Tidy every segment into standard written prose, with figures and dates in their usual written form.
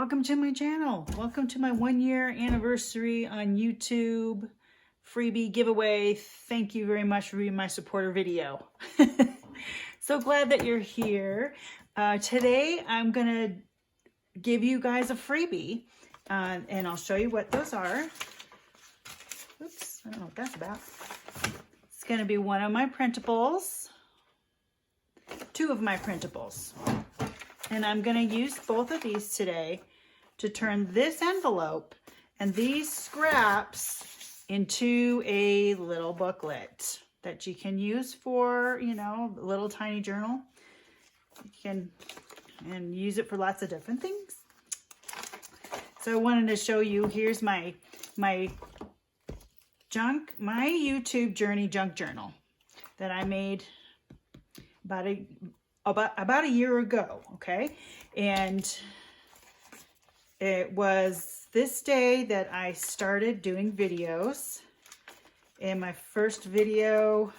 welcome to my channel. Welcome to my 1-year anniversary on YouTube freebie giveaway. Thank you very much for being my supporter video. So glad that you're here. Today I'm gonna give you guys a freebie and I'll show you what those are. Oops, I don't know what that's about. It's gonna be one of my printables, two of my printables. And I'm going to use both of these today to turn this envelope and these scraps into a little booklet that you can use for, you know, a little tiny journal. You can and use it for lots of different things. So I wanted to show you, here's my YouTube journey junk journal that I made about a year ago, okay? And it was this day that I started doing videos. And my first video,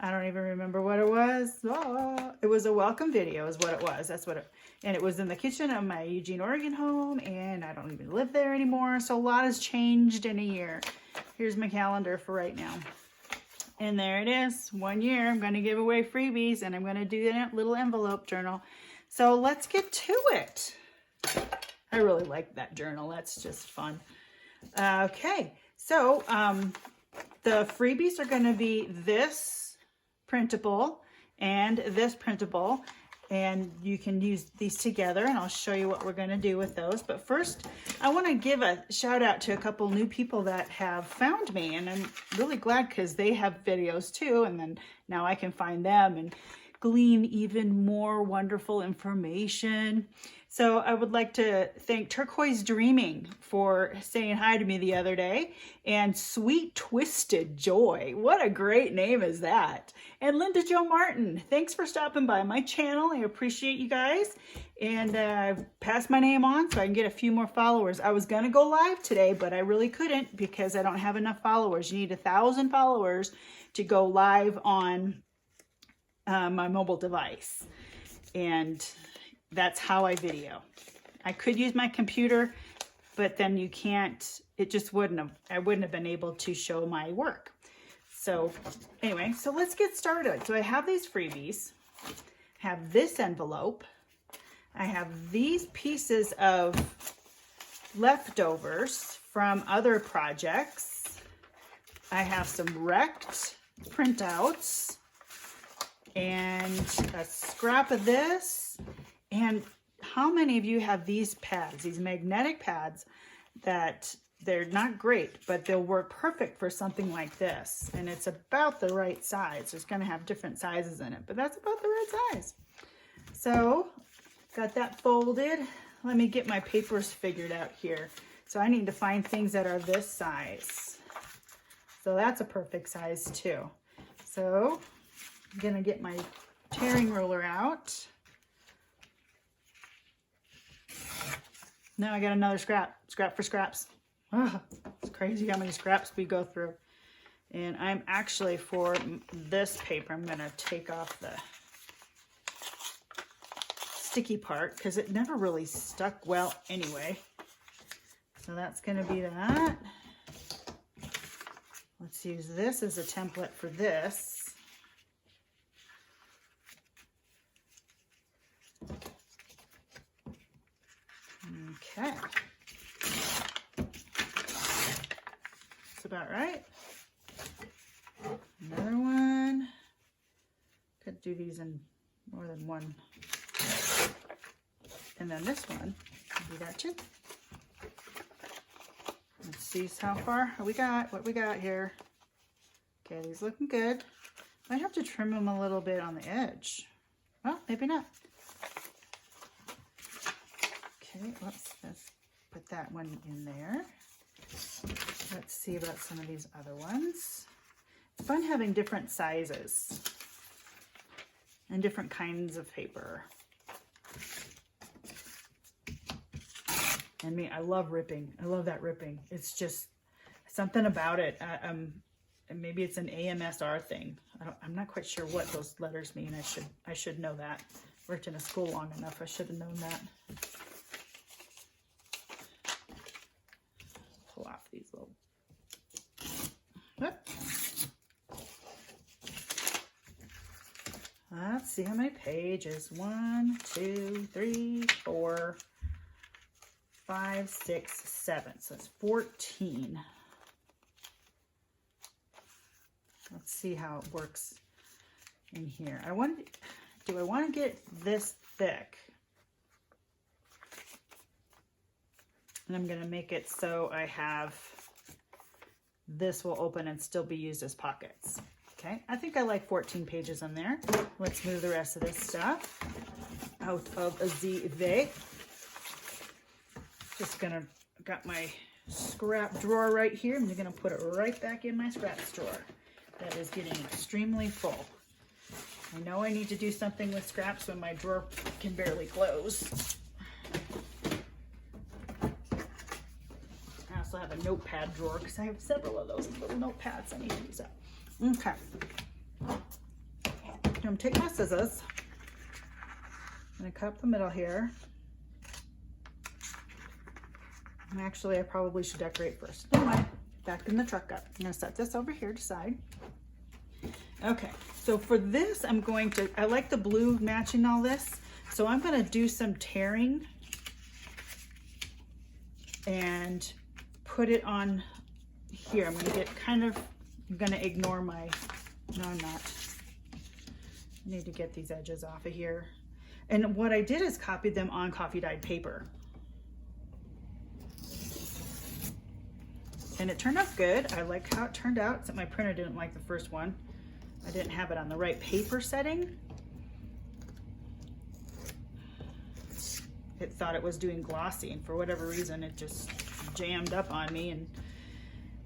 I don't even remember what it was. Oh, it was a welcome video is what it was. That's what it, and it was in the kitchen of my Eugene, Oregon home, and I don't even live there anymore. So a lot has changed in a year. Here's my calendar for right now. And there it is, 1 year. I'm going to give away freebies and I'm going to do a little envelope journal. So let's get to it. I really like that journal. That's just fun. Okay, so the freebies are going to be this printable and this printable. And you can use these together and I'll show you what we're going to do with those. But first, I want to give a shout out to a couple new people that have found me. And I'm really glad because they have videos too. And then now I can find them and glean even more wonderful information. So I would like to thank Turquoise Dreaming for saying hi to me the other day, and Sweet Twisted Joy. What a great name is that. And Linda Jo Martin, thanks for stopping by my channel. I appreciate you guys. And I've passed my name on so I can get a few more followers. I was going to go live today, but I really couldn't because I don't have enough followers. You need 1,000 followers to go live on my mobile device. And that's how I video. I could use my computer, but then you can't, it just I wouldn't have been able to show my work. So anyway, so let's get started. So I have these freebies, have this envelope, I have these pieces of leftovers from other projects, I have some wrecked printouts, and a scrap of this. And how many of you have these pads, these magnetic pads that they're not great, but they'll work perfect for something like this. And it's about the right size. It's going to have different sizes in it, but that's about the right size. So got that folded. Let me get my papers figured out here. So I need to find things that are this size. So that's a perfect size too. So I'm going to get my tearing ruler out. Now I got another scrap for scraps. Oh, it's crazy how many scraps we go through. And I'm actually, for this paper, I'm going to take off the sticky part because it never really stuck well anyway. So that's going to be that. Let's use this as a template for this. Okay. That's about right. Another one. Could do these in more than one. And then this one. Do that too. Let's see how far we got. What we got here. Okay, these looking good. Might have to trim them a little bit on the edge. Well, maybe not. Okay, let's put that one in there. Let's see about some of these other ones. It's fun having different sizes and different kinds of paper. And me, I love ripping. I love that ripping. It's just something about it. And maybe it's an AMSR thing. I'm not quite sure what those letters mean. I should know that. Worked in a school long enough. I should have known that. Whoop. Let's see how many pages. 1, 2, 3, 4, 5, 6, 7. So it's 14. Let's see how it works in here. Do I want to get this thick? And I'm going to make it so I have, this will open and still be used as pockets. Okay, I think I like 14 pages on there. Let's move the rest of this stuff out of the way. Just gonna, got my scrap drawer right here. I'm gonna put it right back in my scraps drawer. That is getting extremely full. I know I need to do something with scraps when my drawer can barely close. I also have a notepad drawer because I have several of those little notepads I need to use up. Okay. I'm going to take my scissors. I'm going to cut up the middle here. And actually, I probably should decorate first. Never mind. Back in the truck up. I'm going to set this over here to side. Okay. So for this, I like the blue matching all this. So I'm going to do some tearing and put it on here. I'm going to get I'm going to ignore my, no, I'm not. I need to get these edges off of here. And what I did is copied them on coffee dyed paper. And it turned out good. I like how it turned out, except my printer didn't like the first one. I didn't have it on the right paper setting. It thought it was doing glossy, and for whatever reason, it just jammed up on me. And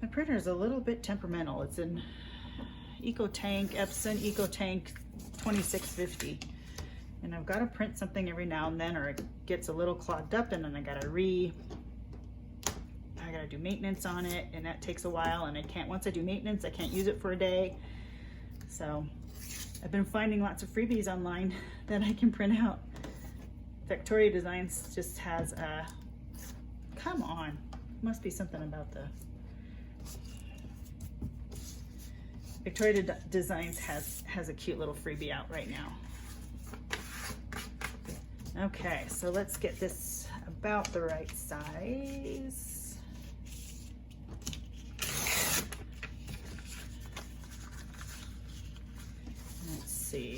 my printer is a little bit temperamental. It's an EcoTank, Epson EcoTank 2650. And I've got to print something every now and then, or it gets a little clogged up, and then I got to do maintenance on it, and that takes a while, and once I do maintenance, I can't use it for a day. So I've been finding lots of freebies online that I can print out. Victoria Designs just has a, come on, must be something about the, Victoria Designs has a cute little freebie out right now. Okay, so let's get this about the right size. Let's see,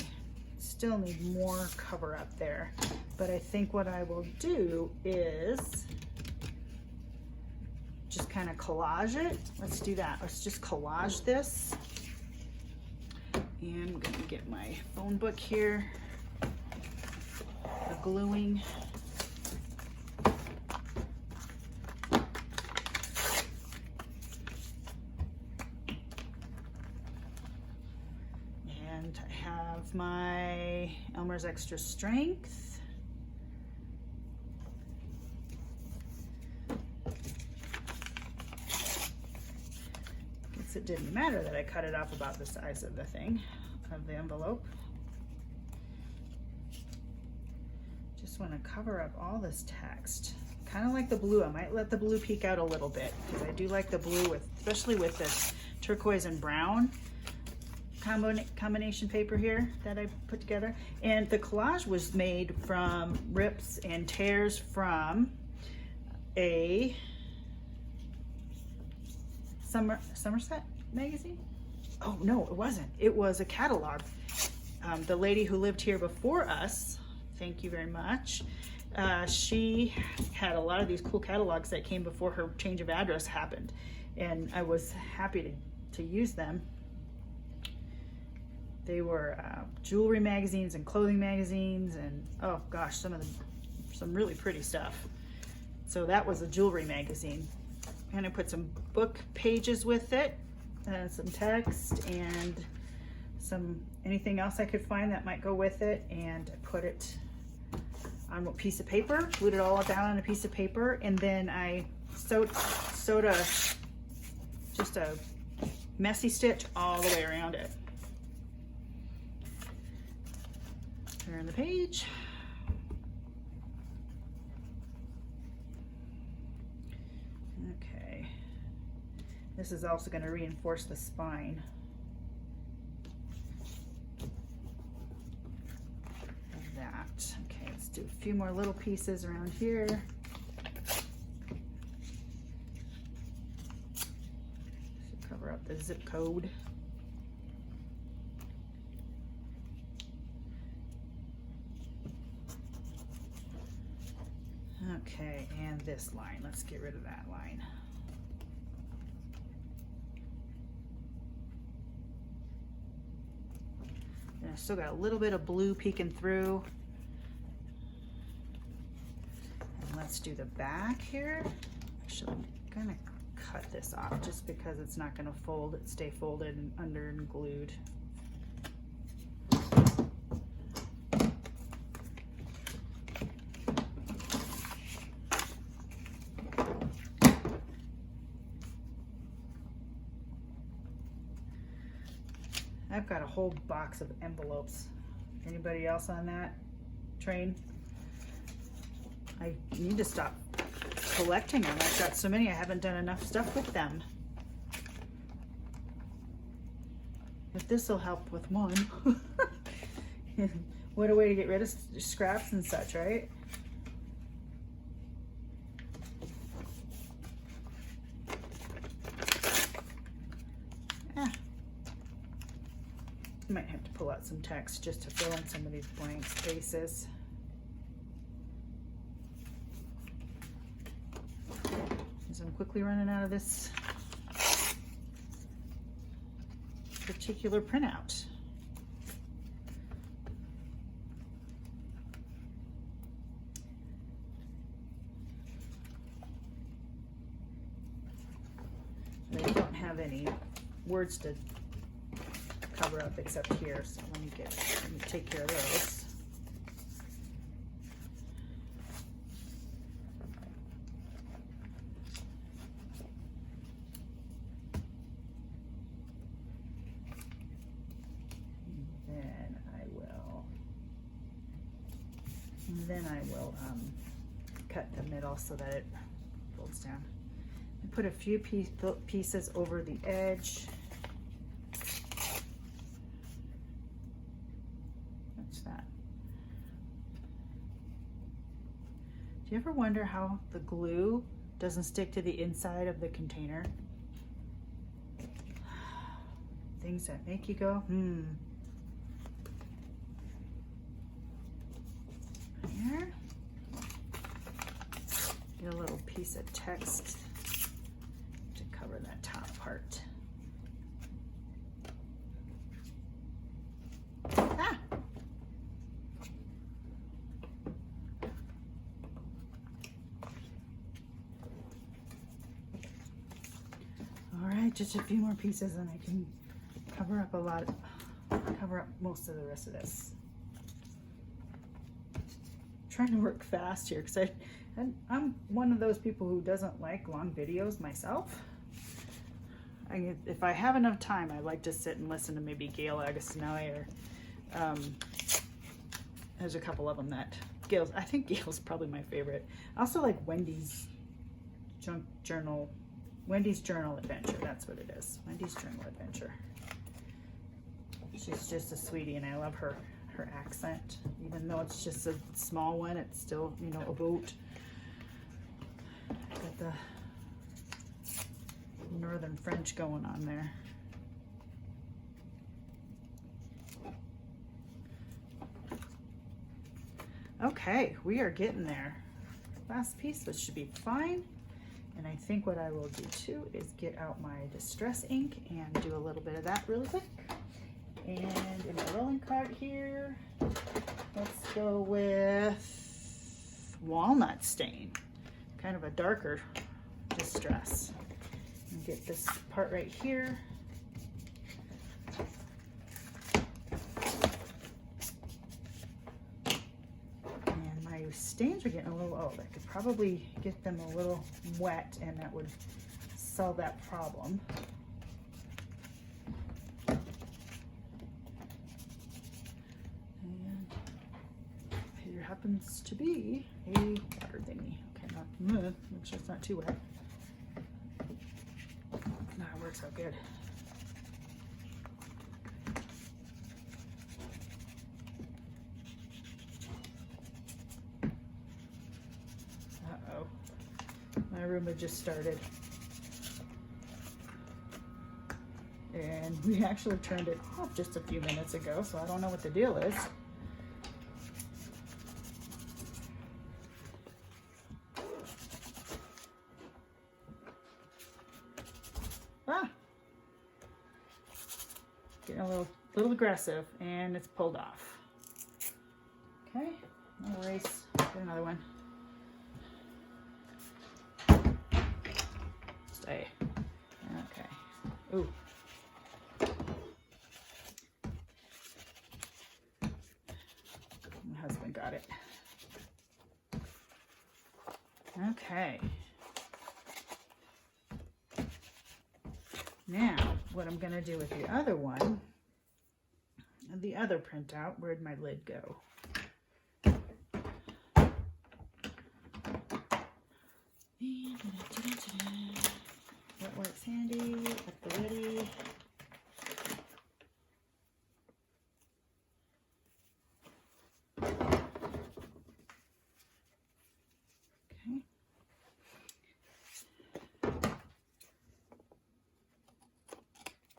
still need more cover up there, but I think what I will do is just kind of collage it. Let's do that. Let's just collage this. And I'm gonna get my phone book here. The gluing. And I have my Elmer's Extra Strength. Guess it didn't matter that I cut it off about the size of the thing, of the envelope. Just want to cover up all this text. Kind of like the blue. I might let the blue peek out a little bit because I do like the blue, especially with this turquoise and brown combination paper here that I put together. And the collage was made from rips and tears from a Somerset magazine. Oh no, it wasn't. It was a catalog. The lady who lived here before us, thank you very much, she had a lot of these cool catalogs that came before her change of address happened, and I was happy to use them. They were jewelry magazines and clothing magazines, and oh gosh, some really pretty stuff. So that was a jewelry magazine, and I put some book pages with it, some text, and anything else I could find that might go with it, and I put it on a piece of paper, glued it all down on a piece of paper, and then I sewed just a messy stitch all the way around it. Turn the page. Okay. This is also going to reinforce the spine of that. Okay, let's do a few more little pieces around here. Should cover up the zip code. Okay, and this line, let's get rid of that line. And I still got a little bit of blue peeking through. And let's do the back here. Actually, I'm gonna cut this off just because it's not gonna fold, stay folded and under and glued. I've got a whole box of envelopes. Anybody else on that train? I need to stop collecting them. I've got so many, I haven't done enough stuff with them. But this will help with one. What a way to get rid of scraps and such, right? Might have to pull out some text just to fill in some of these blank spaces. As I'm quickly running out of this particular printout. They don't have any words to cover up except here, so let me take care of those. Then I will cut the middle so that it folds down. And put a few pieces over the edge. Do you ever wonder how the glue doesn't stick to the inside of the container? Things that make you go, Here. Get a little piece of text to cover that top part. Just a few more pieces and I can cover up cover up most of the rest of this. I'm trying to work fast here because I'm one of those people who doesn't like long videos myself. If I have enough time, I like to sit and listen to maybe Gail Agostinelli or there's a couple of them that I think Gail's probably my favorite. I also like Wendy's Journal Adventure, that's what it is. Wendy's Journal Adventure. She's just a sweetie and I love her accent. Even though it's just a small one, it's still, you know, a boat. Got the Northern French going on there. Okay, we are getting there. Last piece, which should be fine. And I think what I will do too is get out my distress ink and do a little bit of that really quick. And in my rolling cart here, let's go with walnut stain, kind of a darker distress. And get this part right here. Stains are getting a little old. I could probably get them a little wet and that would solve that problem. And here happens to be a water thingy. Okay, make sure it's not too wet. works out good. Uh-oh. My Roomba just started. And we actually turned it off just a few minutes ago, so I don't know what the deal is. Ah! Getting a little aggressive, and it's pulled off. Okay, no worries. Get another one. Stay. Okay. Ooh. My husband got it. Okay. Now, what I'm going to do with the other one, the other printout, where'd my lid go? That works handy, at the ready.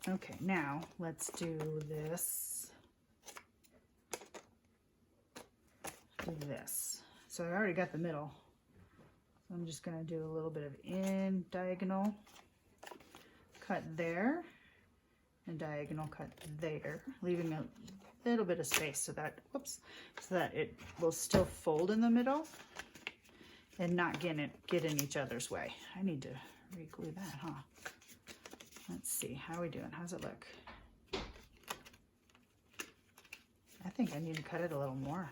Okay, now let's do this. Do this. So I already got the middle. So I'm just going to do a little bit of in diagonal cut there and diagonal cut there, leaving a little bit of space so that, whoops, so that it will still fold in the middle and not get in each other's way. I need to re-glue that, huh? Let's see, how are we doing? How's it look? I think I need to cut it a little more.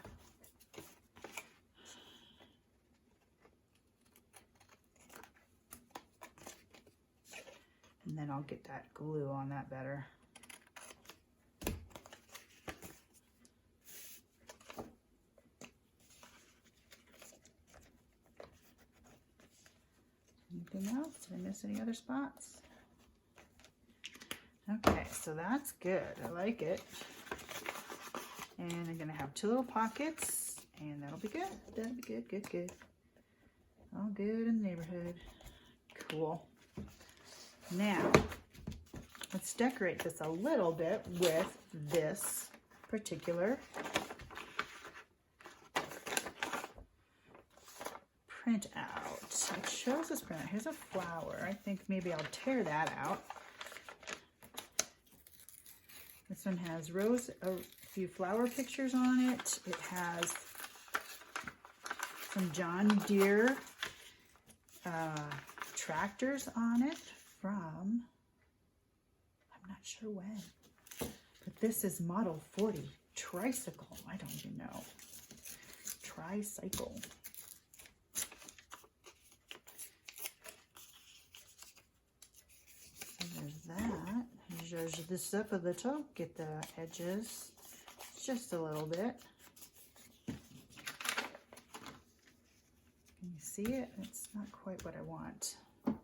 And then I'll get that glue on that better. Anything else? Did I miss any other spots? Okay, so that's good. I like it. And I'm gonna have two little pockets, and that'll be good. That'll be good, good, good. All good in the neighborhood. Cool. Now, let's decorate this a little bit with this particular printout. It shows this printout. Here's a flower. I think maybe I'll tear that out. This one has a few flower pictures on it. It has some John Deere tractors on it from, I'm not sure when, but this is Model 40 tricycle. I don't even know. Tricycle. So there's that. Zhuzh this up a little, get the edges just a little bit. Can you see it? It's not quite what I want. All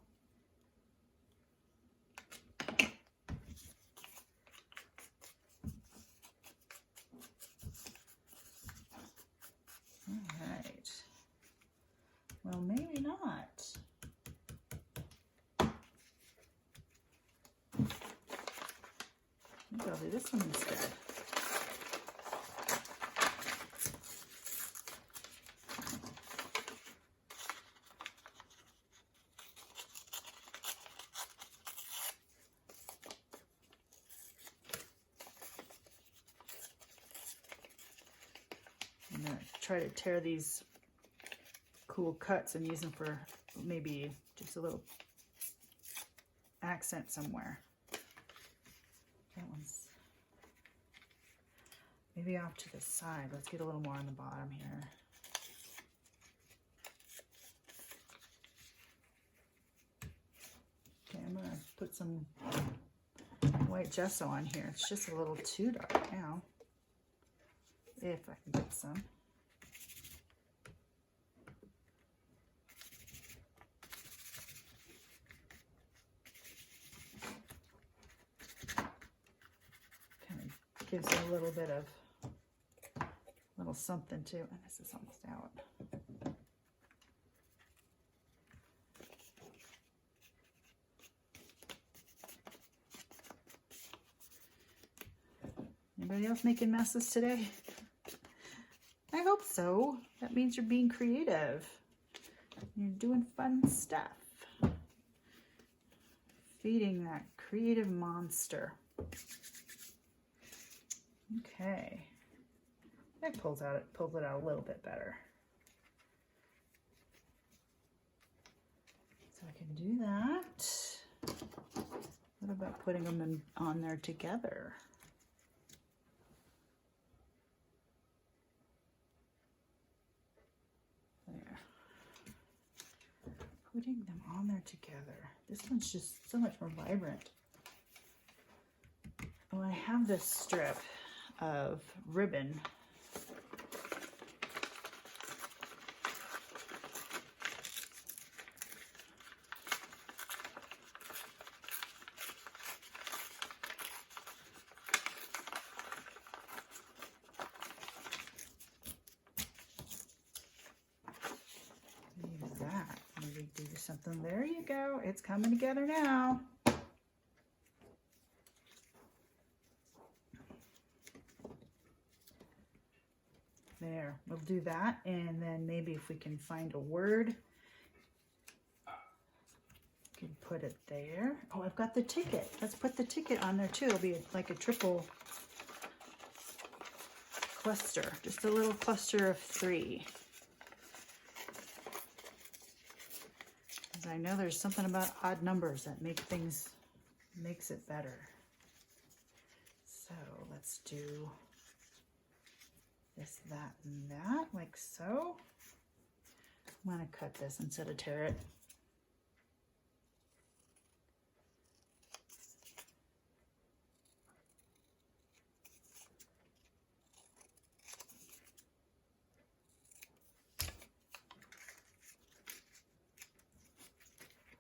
right. Well, maybe not. Maybe I'll do this one instead. I'm going to try to tear these cool cuts and use them for maybe just a little accent somewhere. That one's maybe off to the side. Let's get a little more on the bottom here. Okay, I'm going to put some white gesso on here. It's just a little too dark now. If I can get some. Gives it a little bit of, little something too. And this is almost out. Anybody else making messes today? I hope so. That means you're being creative. You're doing fun stuff. Feeding that creative monster. Okay. That pulls it out a little bit better. So I can do that. What about putting them on there together? There. Putting them on there together. This one's just so much more vibrant. Well, I have this strip of ribbon. Use that. Maybe do something. There you go. It's coming together now. There, we'll do that, and then maybe if we can find a word, we can put it there. Oh, I've got the ticket. Let's put the ticket on there too. It'll be like a triple cluster, just a little cluster of 3. Because I know there's something about odd numbers that makes it better. So let's do this, that, and that, like so. I'm going to cut this instead of tear it.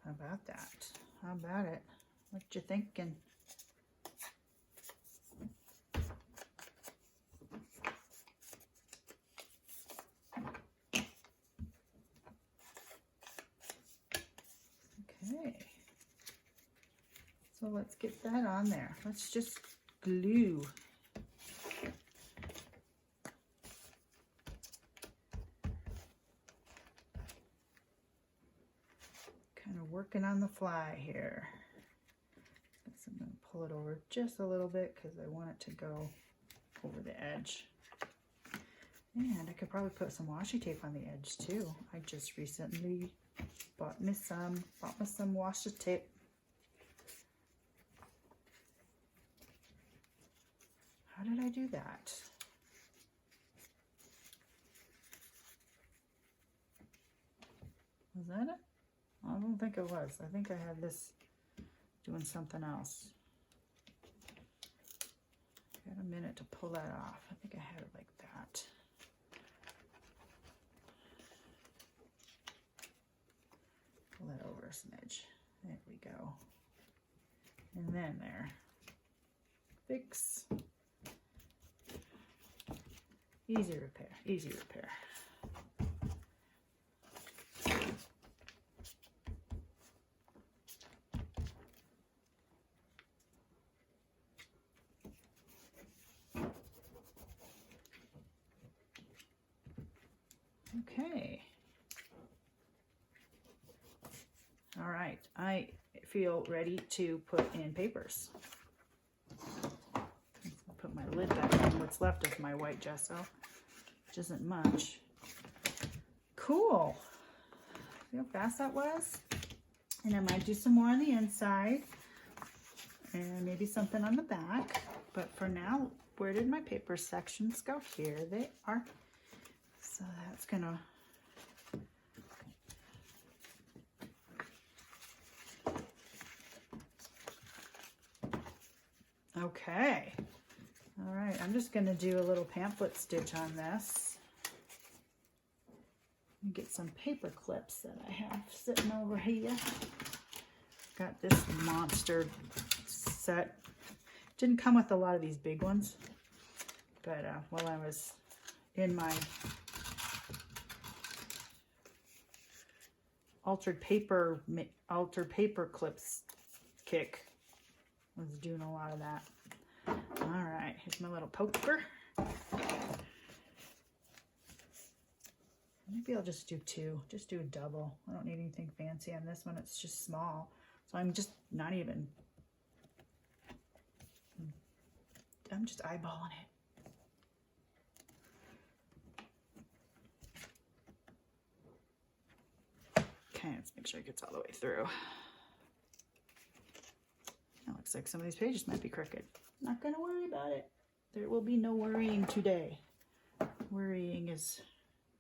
How about that? How about it? What you thinking? Okay, so let's get that on there. Let's just glue. Kind of working on the fly here. So I'm going to pull it over just a little bit because I want it to go over the edge. And I could probably put some washi tape on the edge too. I just recently bought me some washi tape. How did I do that? Was that it? I don't think it was. I think I had this doing something else. Got a minute to pull that off. I think I had it like that. Pull that over a smidge. There we go. And then there. Fix. Easy repair. Easy repair. Okay. All right. I feel ready to put in papers. I'll put my lid back on what's left of my white gesso, which isn't much. Cool. See how fast that was? And I might do some more on the inside and maybe something on the back. But for now, where did my paper sections go? Here they are. So that's gonna okay. All right, I'm just gonna do a little pamphlet stitch on this. Get some paper clips that I have sitting over here. Got this monster set. Didn't come with a lot of these big ones, But while I was in my altered paper clips kick, I was doing a lot of that. All right, here's my little poker. Maybe I'll just do two, just do a double. I don't need anything fancy on this one. It's just small. So I'm just not even, I'm just eyeballing it. Okay, let's make sure it gets all the way through. It looks like some of these pages might be crooked. Not gonna worry about it. There will be no worrying today. Worrying is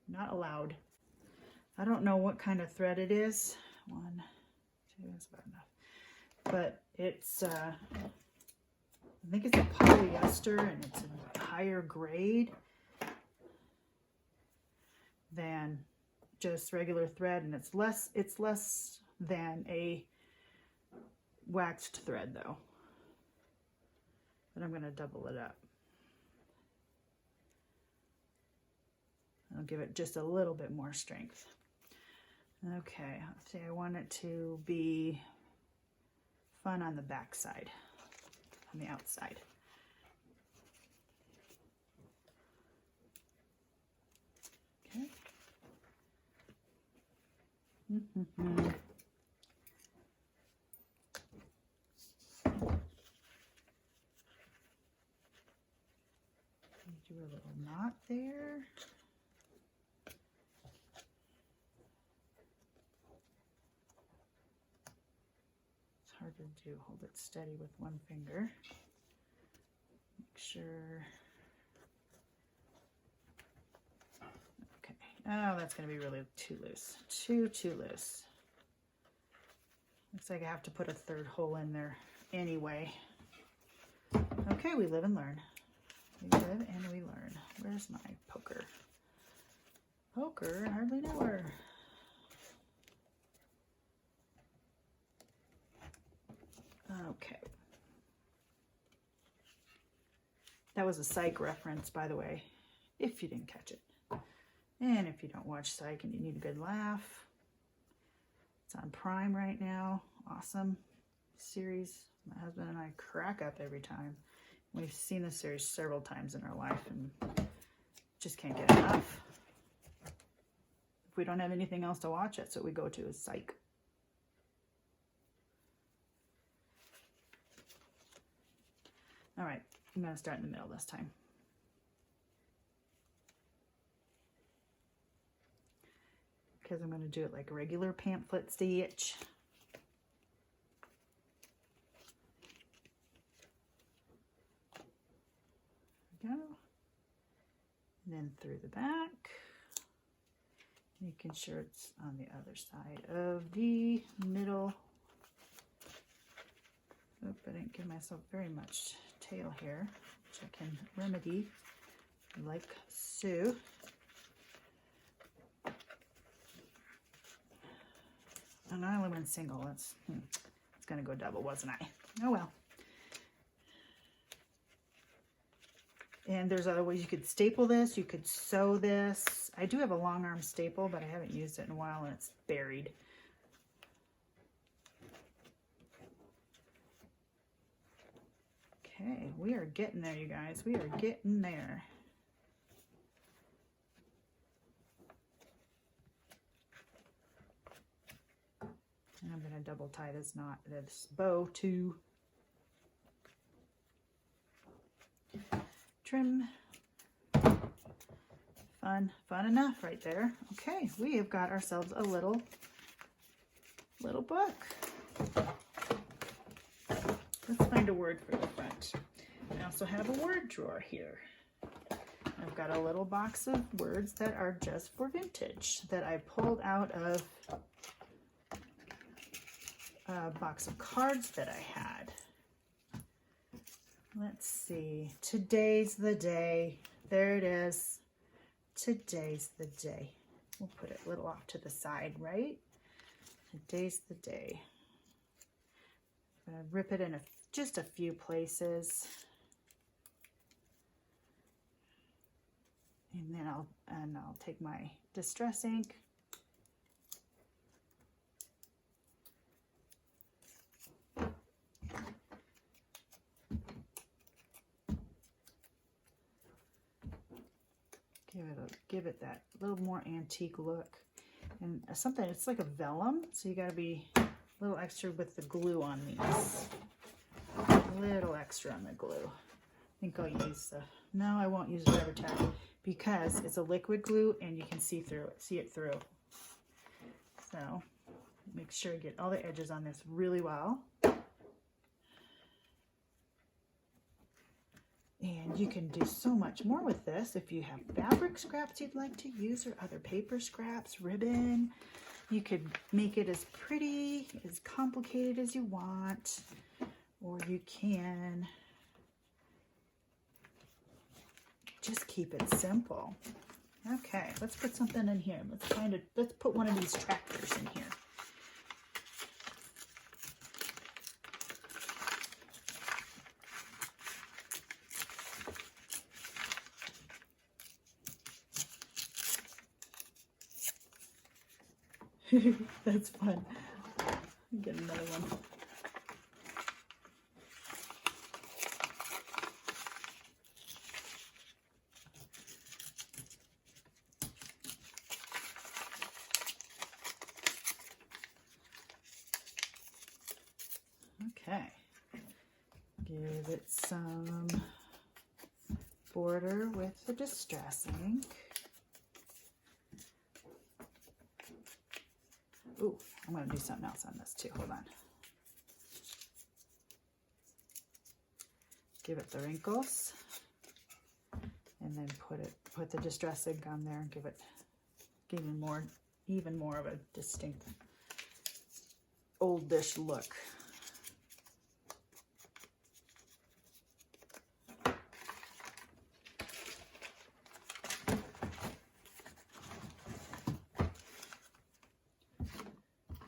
not allowed. I don't know what kind of thread it is. 1, 2, that's about enough. But it's, I think it's a polyester, and it's a higher grade than just regular thread, and it's less than a waxed thread though. But I'm going to double it up. I'll give it just a little bit more strength. Okay, let's see, I want it to be fun on the back side, on the outside. Okay. Do a little knot there. It's hard to do. Hold it steady with one finger. Make sure. Okay. Oh, that's going to be really too loose. Too loose. Looks like I have to put a third hole in there anyway. Okay, we live and learn. We live and we learn. Where's my poker? Poker, I hardly know her. Okay. That was a Psych reference, by the way, if you didn't catch it. And if you don't watch Psych and you need a good laugh, it's on Prime right now. Awesome series. My husband and I crack up every time. We've seen this series several times in our life and just can't get enough. If we don't have anything else to watch, that's what we go to, is Psych. All right, I'm going to start in the middle this time. Because I'm going to do it like a regular pamphlet stitch. Go, and then through the back, making sure it's on the other side of the middle. Oop, I didn't give myself very much tail here, which I can remedy like so. And I only went single. It's gonna go double, wasn't I? Oh well. And there's other ways you could staple this. You could sew this. I do have a long arm staple, but I haven't used it in a while and it's buried. Okay, we are getting there, you guys. We are getting there. And I'm going to double tie this knot, this bow too. Trim. Fun enough right there. Okay, we have got ourselves a little book. Let's find a word for the front. I also have a word drawer here. I've got a little box of words that are just for vintage that I pulled out of a box of cards that I had. Let's see. Today's the day. There it is. Today's the day. We'll put it a little off to the side, right? Today's the day. I'm going to rip it in just a few places. And then I'll take my Distress ink. Give it that little more antique look. And something, it's like a vellum, so you gotta be a little extra with the glue on these. A little extra on the glue. I think I'll use no, I won't use Rubber Tack because it's a liquid glue and you can see it through. So make sure you get all the edges on this really well. And you can do so much more with this if you have fabric scraps you'd like to use or other paper scraps, ribbon. You could make it as pretty, as complicated as you want, or you can just keep it simple. Okay, let's put something in here. Let's put one of these tractors in here. That's fun. Get another one. Okay. Give it some border with the Distress ink. Ooh, I'm going to do something else on this too. Hold on. Give it the wrinkles, and then put the Distress ink on there and give it even more of a distinct oldish look.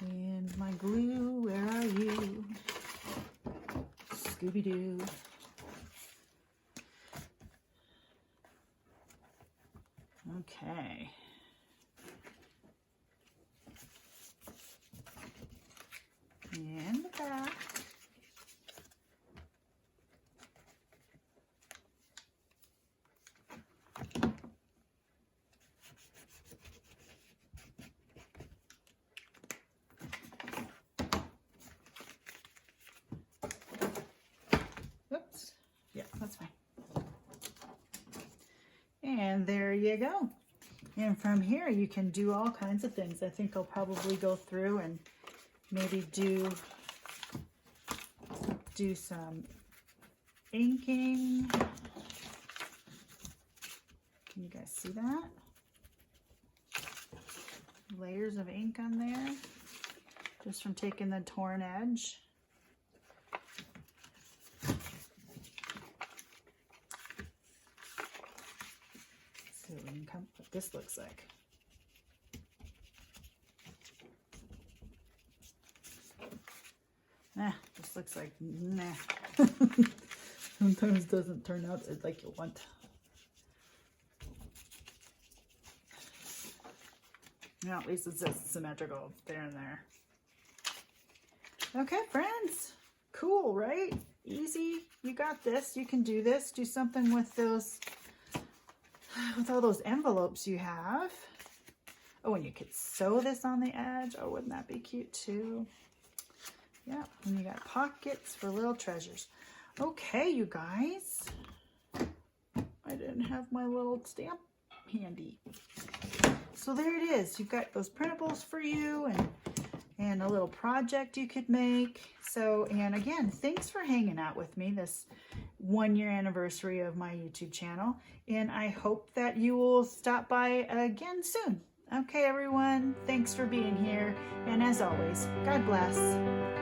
And my glue, where are you? Scooby-Doo. Okay. And the back. Oops. Yeah, that's fine. And there you go. And from here you can do all kinds of things. I think I'll probably go through and maybe do some inking. Can you guys see that? Layers of ink on there, just from taking the torn edge. So we can come what this looks like. This looks like nah. Sometimes doesn't turn out like you want. Yeah, at least it's just symmetrical there and there. Okay, friends. Cool, right? Easy. You got this. You can do this. Do something with those, with all those envelopes you have. Oh, and you could sew this on the edge. Oh, wouldn't that be cute too? Yeah, and you got pockets for little treasures. Okay, you guys. I didn't have my little stamp handy. So there it is. You've got those printables for you and a little project you could make. So, and again, thanks for hanging out with me this 1-year anniversary of my YouTube channel. And I hope that you will stop by again soon. Okay, everyone. Thanks for being here. And as always, God bless.